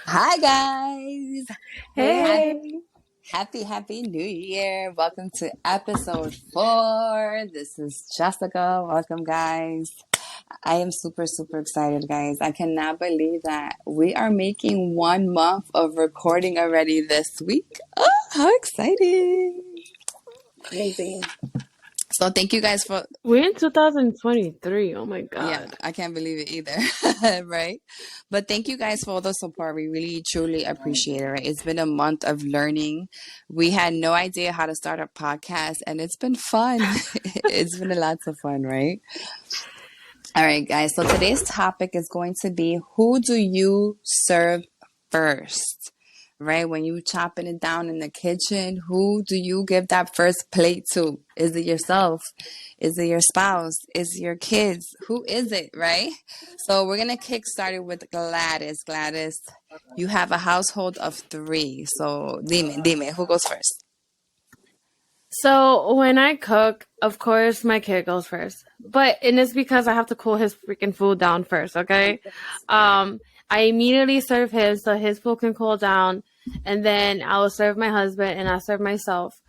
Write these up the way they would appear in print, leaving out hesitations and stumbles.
Hi guys! Hey. Happy New Year! Welcome to episode 4. This is Jessica. Welcome, guys. I am super excited, guys. I cannot believe that we are making 1 month of recording already this week. Oh, how exciting! Amazing. So thank you guys for We're in 2023. Oh my Yeah, God. I can't believe it either, right? But thank you guys for all the support. We really, truly appreciate it, right? It's been a month of learning. We had no idea how to start a podcast, and it's been fun. It's been a lot of fun, right? All right, guys. So today's topic is going to be, who do you serve first? Right? When you chopping it down in the kitchen, who do you give that first plate to? Is it yourself? Is it your spouse? Is it your kids? Who is it, right? So we're going to kick started with Gladys. Gladys, you have a household of 3. So dime, who goes first? So when I cook, of course, my kid goes first. And it's because I have to cool his freaking food down first, okay? I immediately serve his so his food can cool down, and then I will serve my husband and I serve myself.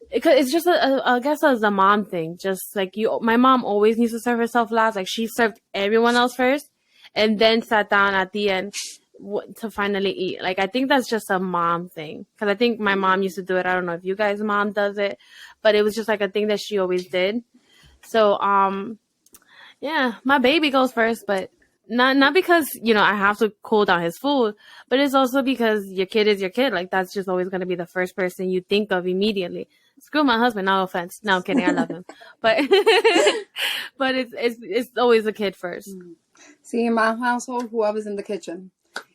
It's just I guess it's a mom thing. Just like my mom always needs to serve herself last. Like she served everyone else first, and then sat down at the end to finally eat. Like I think that's just a mom thing, because I think my mom used to do it. I don't know if you guys' mom does it, but it was just like a thing that she always did. So yeah, my baby goes first, but not because I have to cool down his food, but it's also because your kid is your kid. Like that's just always going to be the first person you think of immediately. Screw my husband, no offense. No, I'm kidding. I love him, but but it's always the kid first. See, in my household, whoever's in the kitchen.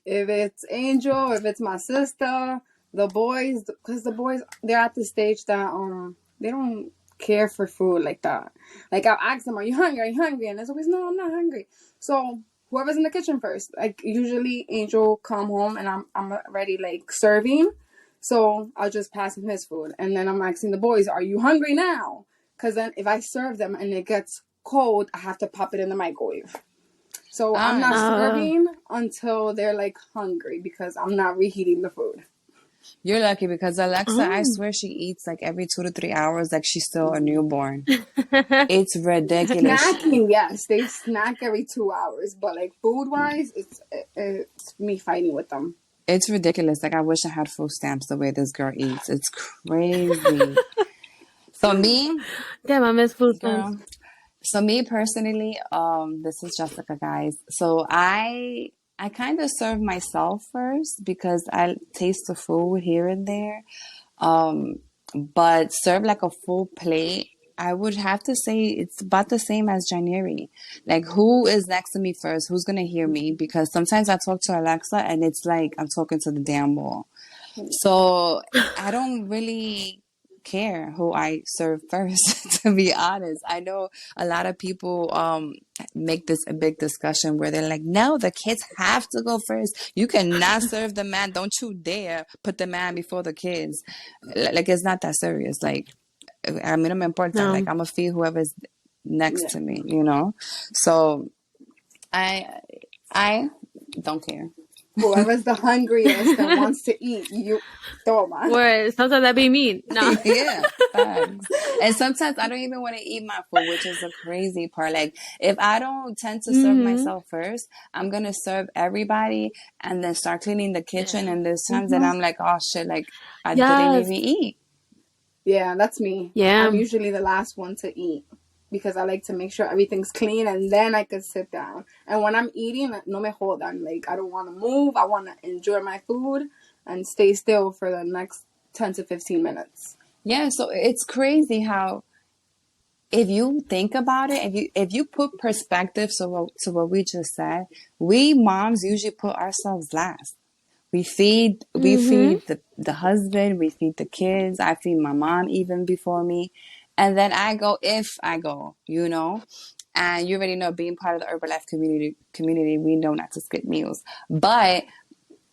If it's Angel, if it's my sister, the boys, because the boys, they're at the stage that they don't care for food like that. Like I'll ask them, "Are you hungry? Are you hungry?" And it's always, "No, I'm not hungry." So whoever's in the kitchen first. Like usually Angel come home and I'm already like serving, so I'll just pass him his food, and then I'm asking the boys, "Are you hungry now?" Because then if I serve them and it gets cold, I have to pop it in the microwave. So I'm not serving until they're like hungry, because I'm not reheating the food. You're lucky, because Alexa, I swear she eats like every 2 to 3 hours like she's still a newborn. It's ridiculous. Snacking, yes. They snack every 2 hours. But like food-wise, it's me fighting with them. It's ridiculous. Like I wish I had food stamps the way this girl eats. It's crazy. So me... Damn, I miss food stamps. So me personally, this is Jessica, guys. So I kind of serve myself first because I taste the food here and there. But serve like a full plate, I would have to say it's about the same as January. Like, who is next to me first? Who's gonna hear me? Because sometimes I talk to Alexa and it's like I'm talking to the damn wall. So I don't really care who I serve first, to be honest. I know a lot of people make this a big discussion where they're like, no, the kids have to go first. You cannot serve the man. Don't you dare put the man before the kids. Like, it's not that serious. Like, I mean, I'm important. No. Like, I'm gonna feed whoever's next to me, So I don't care. Whoever's the hungriest that wants to eat, you throw them on. Where sometimes that be mean. No. Yeah, facts. And sometimes I don't even want to eat my food, which is the crazy part. Like, if I don't tend to serve myself first, I'm going to serve everybody and then start cleaning the kitchen. And there's times that I'm like, oh shit, like I didn't even eat. Yeah, that's me. Yeah. I'm usually the last one to eat, because I like to make sure everything's clean, and then I could sit down. And when I'm eating, no me jodan. Like, I don't want to move. I want to enjoy my food and stay still for the next 10 to 15 minutes. Yeah, so it's crazy how, if you think about it, if you put perspective to what we just said, we moms usually put ourselves last. We feed the husband, we feed the kids. I feed my mom even before me. And then I go, if I go, and you already know, being part of the Herbalife community, we know not to skip meals. But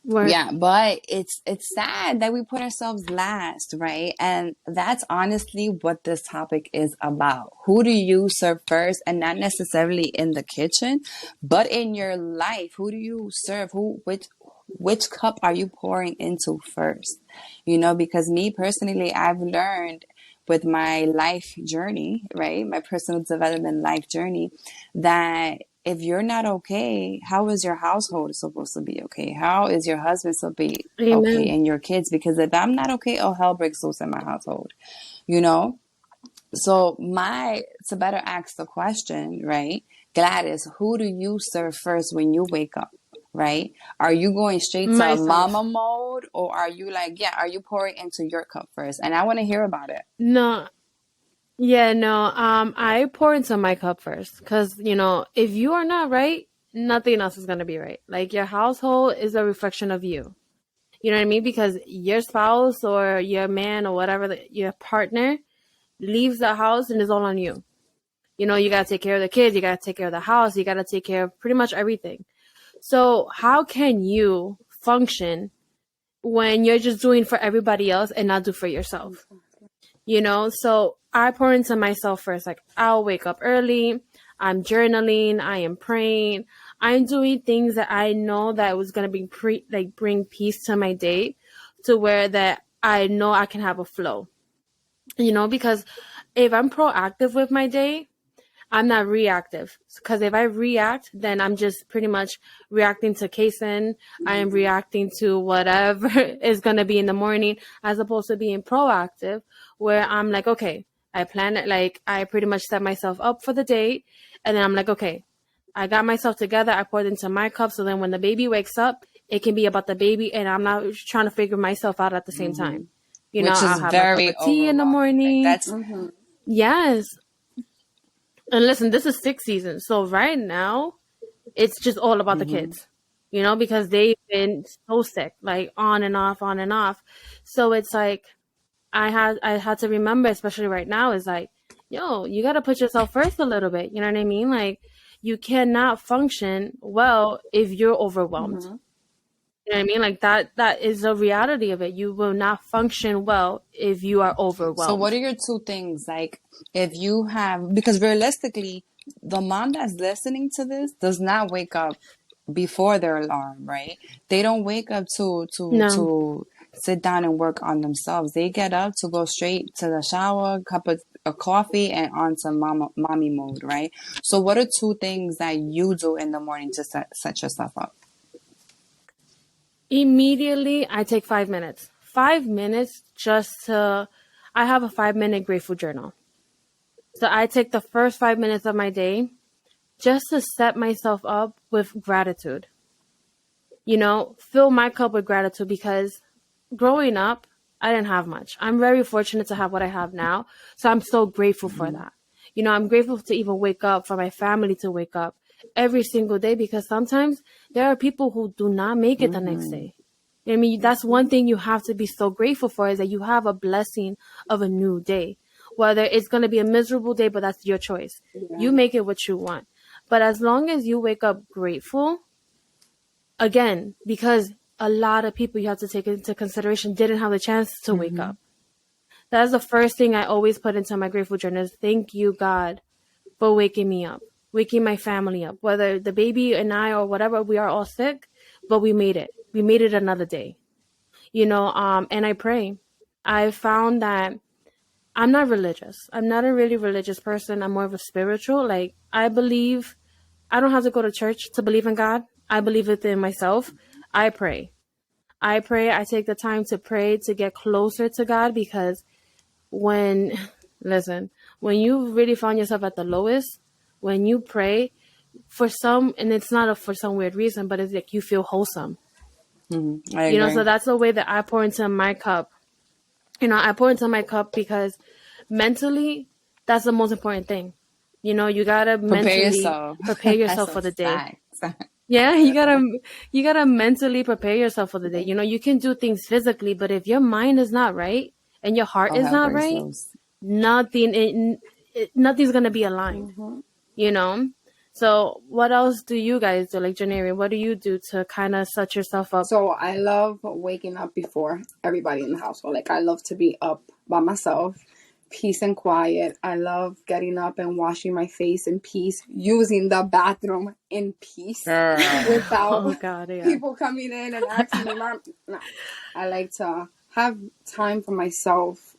Word. Yeah, but it's sad that we put ourselves last, right? And that's honestly what this topic is about. Who do you serve first? And not necessarily in the kitchen, but in your life. Who do you serve? Which cup are you pouring into first? Because me personally, I've learned with my life journey, right? My personal development life journey, that if you're not okay, how is your household supposed to be okay? How is your husband supposed to be okay Amen. and your kids? Because if I'm not okay, oh, hell breaks loose in my household, you know? So to better ask the question, right? Gladys, who do you serve first when you wake up, right? Are you going straight to Myself. mama mode, or are you like, are you pouring into your cup first? And I want to hear about it. No. Yeah, no. I pour into my cup first because, if you are not right, nothing else is going to be right. Like your household is a reflection of you. You know what I mean? Because your spouse or your man or whatever, your partner leaves the house and it's all on you. You got to take care of the kids. You got to take care of the house. You got to take care of pretty much everything. So how can you function when you're just doing for everybody else and not do for yourself? So I pour into myself first. Like I'll wake up early. I'm journaling. I am praying. I'm doing things that I know that was going to bring peace to my day, to where that I know I can have a flow, because if I'm proactive with my day, I'm not reactive. Because if I react, then I'm just pretty much reacting to Kason. I am reacting to whatever is going to be in the morning, as opposed to being proactive, where I'm like, okay, I plan it. Like I pretty much set myself up for the day. And then I'm like, okay, I got myself together. I poured into my cup. So then when the baby wakes up, it can be about the baby. And I'm not trying to figure myself out at the same time. Which I'll is have my cup very of tea in the overwhelming. Like morning. that's Yes. And listen, this is 6 season. So right now, it's just all about the kids, because they've been so sick, like on and off, on and off. So it's like, I had to remember, especially right now, is like, yo, you got to put yourself first a little bit. You know what I mean? Like you cannot function well if you're overwhelmed. You know what I mean? Like that is the reality of it. You will not function well if you are overwhelmed. So what are your two things? Like if you have, because realistically, the mom that's listening to this does not wake up before their alarm, right? They don't wake up to sit down and work on themselves. They get up to go straight to the shower, cup of coffee, and on to mommy mode, right? So what are two things that you do in the morning to set yourself up? Immediately, I take 5 minutes. 5 minutes I have a 5-minute grateful journal. So I take the first 5 minutes of my day just to set myself up with gratitude. Fill my cup with gratitude, because growing up, I didn't have much. I'm very fortunate to have what I have now. So I'm so grateful for that. I'm grateful to even wake up, for my family to wake up every single day, because sometimes there are people who do not make it the next day. I mean, that's one thing you have to be so grateful for, is that you have a blessing of a new day. Whether it's going to be a miserable day, but that's your choice. Yeah. You make it what you want. But as long as you wake up grateful, again, because a lot of people, you have to take into consideration, didn't have the chance to wake up. That's the first thing I always put into my grateful journal is, thank you, God, for waking me up, waking my family up. Whether the baby and I or whatever, we are all sick, but we made it. We made it another day, and I pray. I found that I'm not religious. I'm not a really religious person. I'm more of a spiritual. Like, I believe I don't have to go to church to believe in God. I believe within myself. I pray. I take the time to pray, to get closer to God, because when you really found yourself at the lowest, when you pray for some, and it's not for some weird reason, but it's like you feel wholesome. I agree. So that's the way that I pour into my cup. I pour into my cup because mentally, that's the most important thing. You gotta mentally prepare yourself for the day. Yeah, you gotta mentally prepare yourself for the day. You can do things physically, but if your mind is not right and your heart is not right, nothing's gonna be aligned. So what else do you guys do? Like, Janeri, what do you do to kind of set yourself up? So I love waking up before everybody in the household. Like, I love to be up by myself, peace and quiet. I love getting up and washing my face in peace, using the bathroom in peace without Oh God, yeah. people coming in and asking me, Mom. No, I like to have time for myself,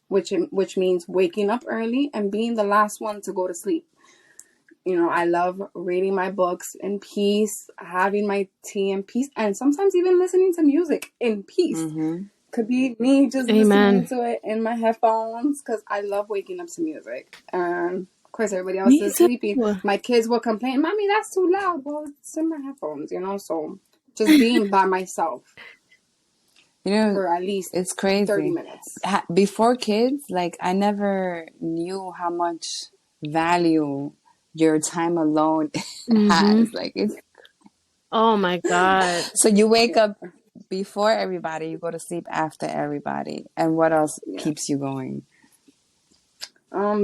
which means waking up early and being the last one to go to sleep. You know, I love reading my books in peace, having my tea in peace, and sometimes even listening to music in peace. Mm-hmm. Could be me just Amen. listening to it in my headphones, because I love waking up to music. And of course, everybody else Me is too. sleeping. My kids will complain, Mommy, that's too loud. Well, it's in my headphones, you know? So just being by myself You know, for at least it's 30 crazy. minutes. Before kids, like, I never knew how much value your time alone has. Like, it's Oh my God. so you wake up before everybody, you go to sleep after everybody, and what else keeps you going?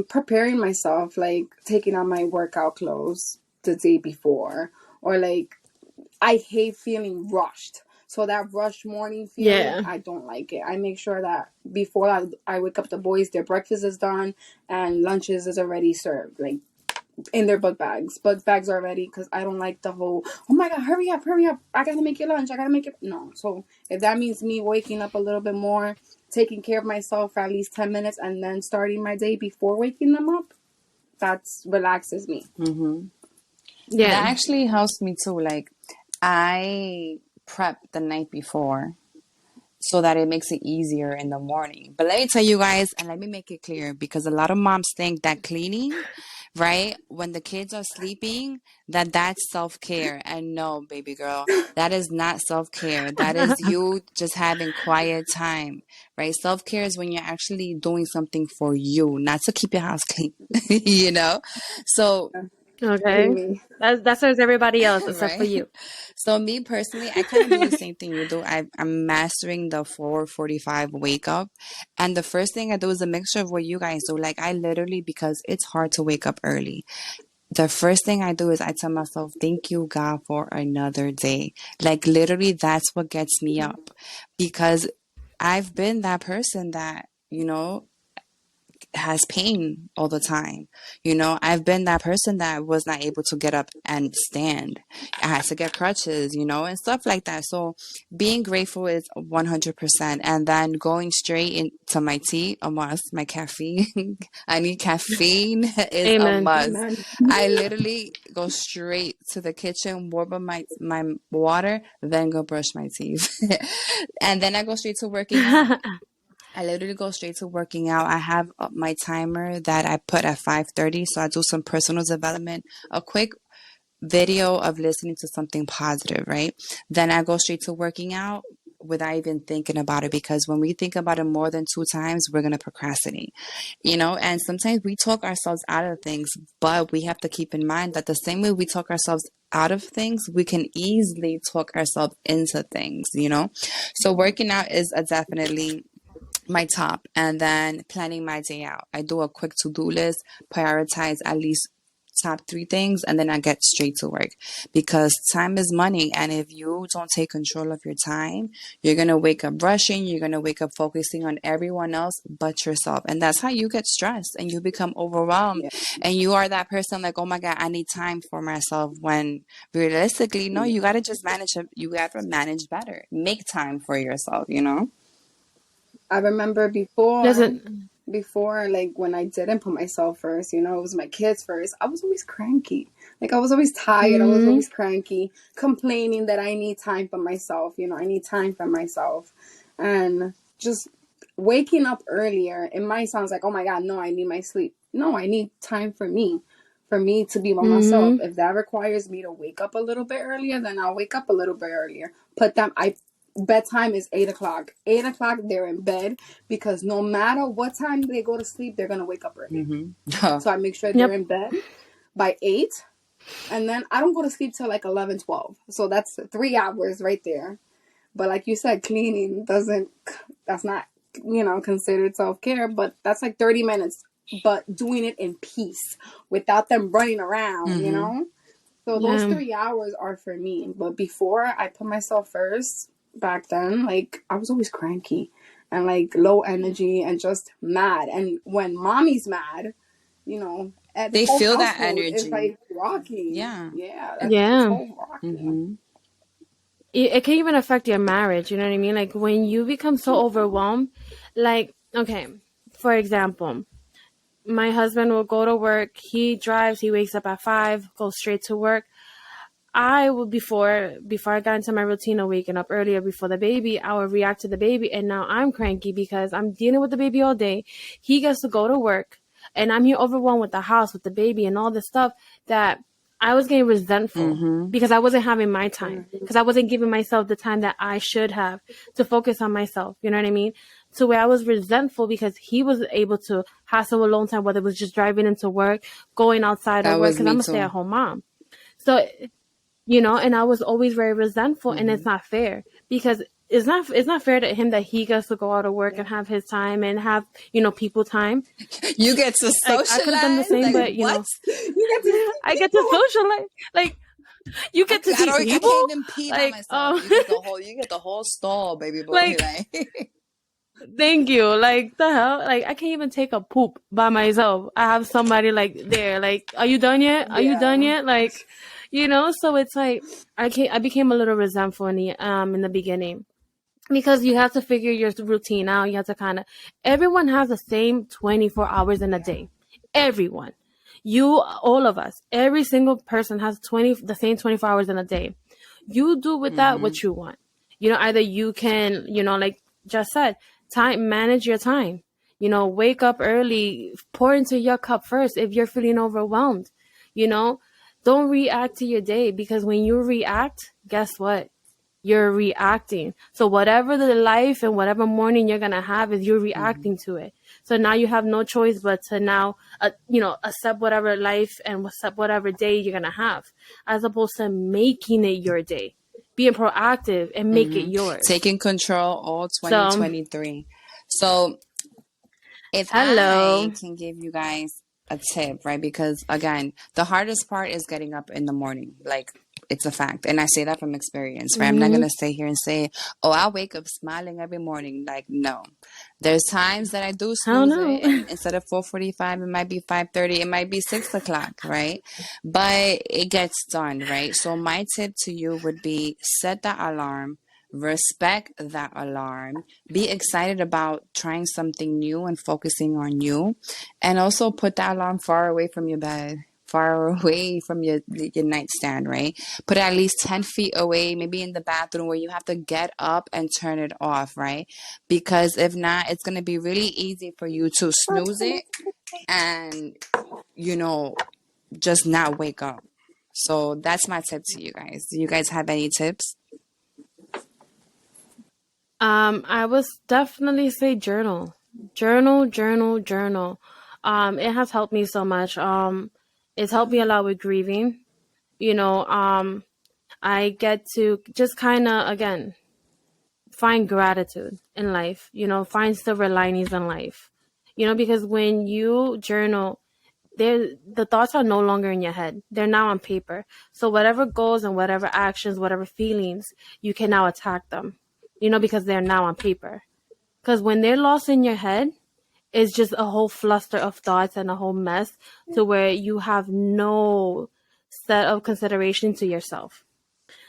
Preparing myself, like taking on my workout clothes the day before, or like, I hate feeling rushed. So that rush morning feeling, I don't like it. I make sure that before I wake up the boys, their breakfast is done and lunches is already served, like in their book bags already, because I don't like the whole, oh my God, hurry up, I gotta make your lunch, I gotta make it. No. So if that means me waking up a little bit more, taking care of myself for at least 10 minutes, and then starting my day before waking them up, that relaxes me. Mm-hmm. Yeah. That actually helps me too. Like, I prep the night before so that it makes it easier in the morning. But let me tell you guys, and let me make it clear, because a lot of moms think that cleaning, right, when the kids are sleeping, that's self-care. And no, baby girl, that is not self-care. That is you just having quiet time, right? Self-care is when you're actually doing something for you, not to keep your house clean, you know? So, Okay. That serves everybody else except for right? you. So me personally, I kind of do the same thing you do. I'm mastering the 4:45 wake up. And the first thing I do is a mixture of what you guys do. Like, I literally, because it's hard to wake up early, the first thing I do is I tell myself, thank you, God, for another day. Like, literally, that's what gets me up, because I've been that person that, has pain all the time. I've been that person that was not able to get up and stand. I had to get crutches, and stuff like that. So being grateful is 100%. And then going straight into my tea, a must. My caffeine. I need caffeine is a Amen. must. I literally go straight to the kitchen, warm up my water, then go brush my teeth. And then I go straight to working out. I literally go straight to working out. I have my timer that I put at 5:30, so I do some personal development, a quick video of listening to something positive, right? Then I go straight to working out without even thinking about it, because when we think about it more than 2 times, we're going to procrastinate, and sometimes we talk ourselves out of things, but we have to keep in mind that the same way we talk ourselves out of things, we can easily talk ourselves into things, So working out is definitely my top. And then planning my day out. I do a quick to-do list, prioritize at least top 3 things, and then I get straight to work, because time is money. And if you don't take control of your time, you're going to wake up rushing. You're going to wake up focusing on everyone else but yourself. And that's how you get stressed and you become overwhelmed. And you are that person like, oh my God, I need time for myself, when realistically, no, you got to just manage it. You got to manage better. Make time for yourself, I remember before, like, when I didn't put myself first, it was my kids first, I was always cranky. Like, I was always tired. I was always cranky, complaining that I need time for myself. I need time for myself. And just waking up earlier, it might sound like, oh my God, no, I need my sleep. No, I need time for me to be by myself. If that requires me to wake up a little bit earlier, then I'll wake up a little bit earlier. Bedtime is 8:00. 8:00, they're in bed, because no matter what time they go to sleep, they're going to wake up early. So I make sure they're in bed by 8. And then I don't go to sleep till like 11, 12. So that's 3 hours right there. But like you said, cleaning that's not, considered self-care, but that's like 30 minutes but doing it in peace without them running around, you know? So those 3 hours are for me. But before I put myself first, back then, like, I was always cranky and like low energy and just mad. And when mommy's mad, you know, they the whole feel that household is energy. like rocky. Yeah. It's whole rocky. It can even affect your marriage. You know what I mean? Like when you become so overwhelmed, like, okay, for example, my husband will go to work. He drives. He wakes up at 5, goes straight to work. I would before I got into my routine of waking up earlier before the baby, I would react to the baby, and now I'm cranky because I'm dealing with the baby all day. He gets to go to work, and I'm here overwhelmed with the house, with the baby, and all this stuff that I was getting resentful because I wasn't having my time, because I wasn't giving myself the time that I should have to focus on myself. You know what I mean? So where I was resentful because he was able to have some alone time, whether it was just driving into work, going outside or work, because I'm a stay-at-home mom. So, you know, and I was always very resentful, and it's not fair because it's not fair to him that he gets to go out of work and have his time and have, you know, people time. You get to socialize. I could have done the same, but you know, I get to socialize. Like, you get to see people. I can't even pee by myself. You get the whole stall, baby boy. Like, thank you. Like, the hell? Like, I can't even take a poop by myself. I have somebody like there. Like, are you done yet? Are you done yet? Like, you know. So it's like I became a little resentful in the beginning. Because you have to figure your routine out. You have to kind of, everyone has the same 24 hours in a day. Everyone. You, all of us, every single person has the same 24 hours in a day. You do with that what you want. You know, either you can, you know, like just said, manage your time. You know, wake up early, pour into your cup first if you're feeling overwhelmed. You know, don't react to your day, because when you react, guess what? You're reacting. So whatever the life and whatever morning you're going to have is you're reacting to it. So now you have no choice but to now, you know, accept whatever life and accept whatever day you're going to have, as opposed to making it your day, being proactive and make it yours. Taking control all 2023. So if I can give you guys a tip, right? Because again, the hardest part is getting up in the morning. Like, it's a fact. And I say that from experience, right? I'm not going to stay here and say, oh, I wake up smiling every morning. Like, no. There's times that I do snooze it. And instead of 4:45, it might be 5:30. It might be 6 o'clock, right? But it gets done, right? So my tip to you would be set that alarm. Respect that alarm. Be excited about trying something new and focusing on you. And also put that alarm far away from your bed. Far away from your nightstand, right? Put it at least 10 feet away, maybe in the bathroom where you have to get up and turn it off, right? Because if not, it's going to be really easy for you to snooze it and, you know, just not wake up. So that's my tip to you guys. Do you guys have any tips? I would definitely say journal. It has helped me so much. It's helped me a lot with grieving. You know, I get to just kind of, again, find gratitude in life, you know, find silver linings in life, you know, because when you journal, the thoughts are no longer in your head. They're now on paper. So whatever goals and whatever actions, whatever feelings, you can now attack them, you know, because they're now on paper. Because when they're lost in your head, it's just a whole fluster of thoughts and a whole mess to where you have no set of consideration to yourself.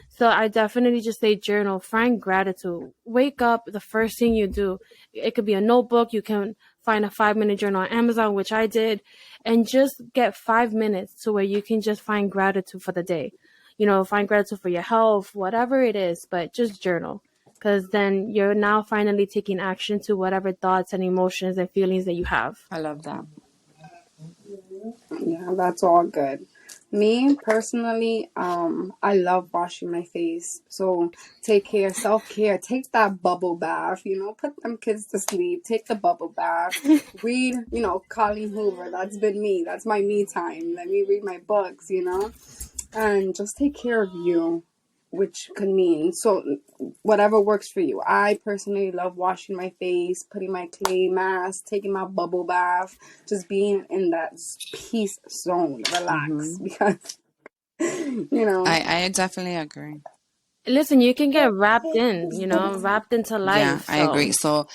So I definitely just say journal, find gratitude. Wake up, the first thing you do, it could be a notebook. You can find a 5-minute journal on Amazon, which I did, and just get 5 minutes to where you can just find gratitude for the day. You know, find gratitude for your health, whatever it is, but just journal. Because then you're now finally taking action to whatever thoughts and emotions and feelings that you have. I love that. Yeah, that's all good. Me, personally, I love washing my face. So take care, self-care. Take that bubble bath, you know, put them kids to sleep. Take the bubble bath. Read, you know, Colleen Hoover. That's been me. That's my me time. Let me read my books, you know. And just take care of you. which could mean so whatever works for you. I personally love washing my face, putting my clay mask, taking my bubble bath, just being in that peace zone, relax, because I definitely agree. Listen, you can get wrapped into life. Yeah, I agree. So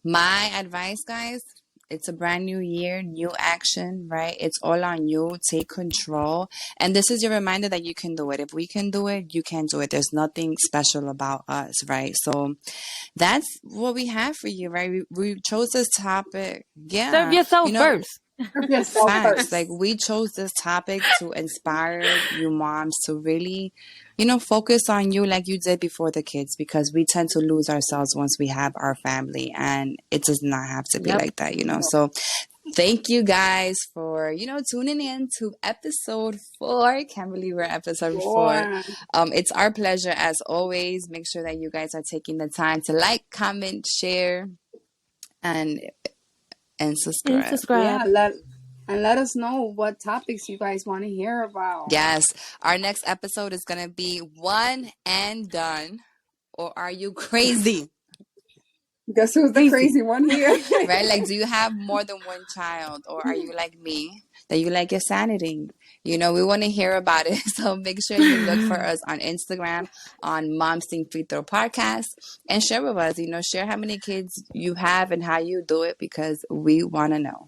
my advice, guys, it's a brand new year, new action, right? It's all on you. Take control. And this is your reminder that you can do it. If we can do it, you can do it. There's nothing special about us, right? So that's what we have for you, right? We chose this topic. Yeah. Serve yourself first. Facts. Like, we chose this topic to inspire you moms to really, focus on you like you did before the kids, because we tend to lose ourselves once we have our family, and it does not have to be like that, So thank you guys for, tuning in to episode 4. Can't believe we're episode 4. It's our pleasure as always. Make sure that you guys are taking the time to like, comment, share, and subscribe. Yeah, let us know what topics you guys want to hear about. Yes. Our next episode is going to be One and Done, or Are You Crazy? Guess who's the crazy one here? Right? Like, do you have more than one child, or are you like me, that you like your sanity? We want to hear about it. So make sure you look for us on Instagram on MomsSinFiltro Podcast, and share with us, share how many kids you have and how you do it, because we want to know.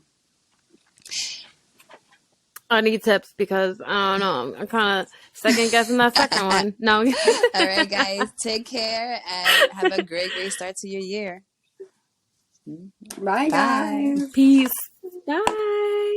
I need tips because I don't know. I'm kind of second guessing that second one. No. All right, guys. Take care and have a great start to your year. Bye, guys. Peace. Bye.